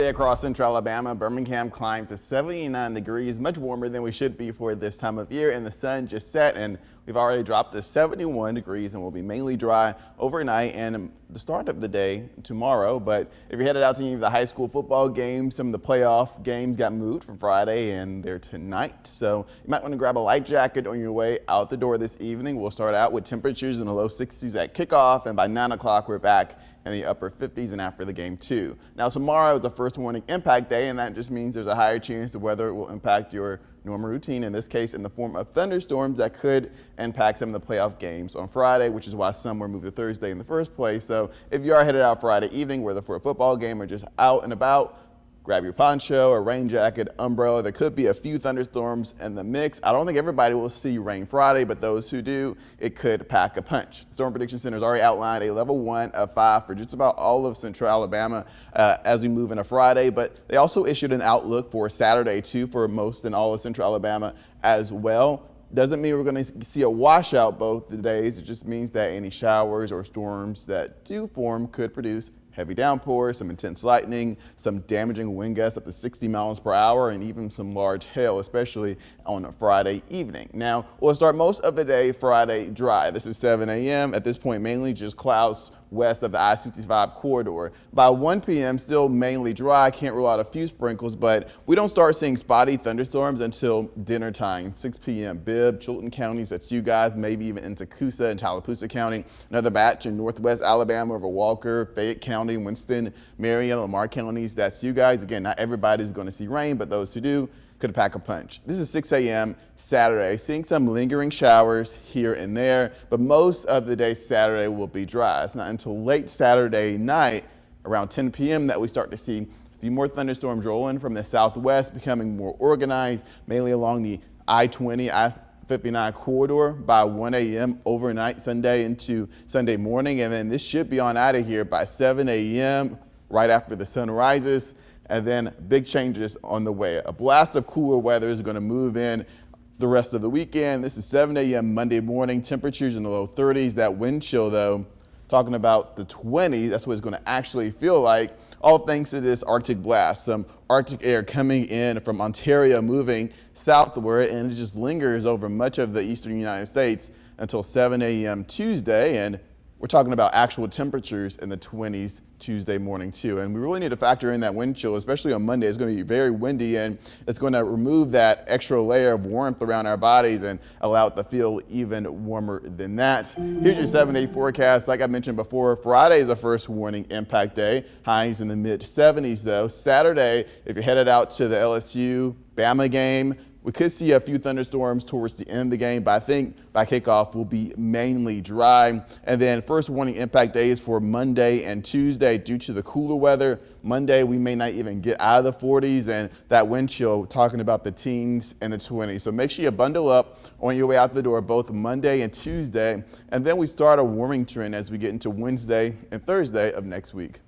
Across central Alabama, Birmingham climbed to 79 degrees, much warmer than we should be for this time of year, and the sun just set and we've already dropped to 71 degrees and will be mainly dry overnight and the start of the day tomorrow. But if you're headed out to any of the high school football games, some of the playoff games got moved from Friday and they're tonight, so you might want to grab a light jacket on your way out the door this evening. We'll start out with temperatures in the low 60s at kickoff, and by 9 o'clock we're back in the upper 50s and after the game too. Now tomorrow is the first warning impact day, and that just means there's a higher chance of weather will impact your normal routine, in this case in the form of thunderstorms that could impact some of the playoff games on Friday, which is why some were moved to Thursday in the first place. So if you are headed out Friday evening, whether for a football game or just out and about, grab your poncho or rain jacket, umbrella. There could be a few thunderstorms in the mix. I don't think everybody will see rain Friday, but those who do, it could pack a punch. Storm Prediction Center has already outlined a level 1 of 5 for just about all of central Alabama as we move into Friday, but they also issued an outlook for Saturday too for most and all of central Alabama as well. Doesn't mean we're going to see a washout both the days. It just means that any showers or storms that do form could produce heavy downpours, some intense lightning, some damaging wind gusts up to 60 miles per hour, and even some large hail, especially on a Friday evening. Now, we'll start most of the day Friday dry. This is 7 a.m. At this point, mainly just clouds west of the I-65 corridor. By 1 p.m., still mainly dry. Can't rule out a few sprinkles, but we don't start seeing spotty thunderstorms until dinner time, 6 p.m. Bibb, Chilton counties, that's you guys, maybe even into Coosa and Tallapoosa County. Another batch in northwest Alabama over Walker, Fayette County, Winston, Marion, Lamar counties, that's you guys. Again, not everybody's going to see rain, but those who do could pack a punch. This is 6 a.m. Saturday, seeing some lingering showers here and there, but most of the day Saturday will be dry. It's not until late Saturday night, around 10 p.m., that we start to see a few more thunderstorms rolling from the southwest, becoming more organized, mainly along the I-20, I-59 corridor by 1 a.m. overnight Sunday into Sunday morning, and then this should be on out of here by 7 a.m. right after the sun rises. And then big changes on the way. A blast of cooler weather is going to move in the rest of the weekend. This is 7 a.m. Monday morning, temperatures in the low 30s. That wind chill, though, talking about the 20s, that's what it's going to actually feel like, all thanks to this Arctic blast. Some Arctic air coming in from Ontario, moving southward, and it just lingers over much of the eastern United States until 7 a.m. Tuesday. And we're talking about actual temperatures in the 20s Tuesday morning too. And we really need to factor in that wind chill, especially on Monday. It's going to be very windy and it's going to remove that extra layer of warmth around our bodies and allow it to feel even warmer than that. Here's your 7-day forecast. Like I mentioned before, Friday is the first warning impact day. Highs in the mid 70s though. Saturday, if you're headed out to the LSU Bama game, we could see a few thunderstorms towards the end of the game, but I think by kickoff will be mainly dry. And then first warning impact days for Monday and Tuesday due to the cooler weather. Monday, we may not even get out of the 40s, and that wind chill, talking about the teens and the 20s. So make sure you bundle up on your way out the door both Monday and Tuesday. And then we start a warming trend as we get into Wednesday and Thursday of next week.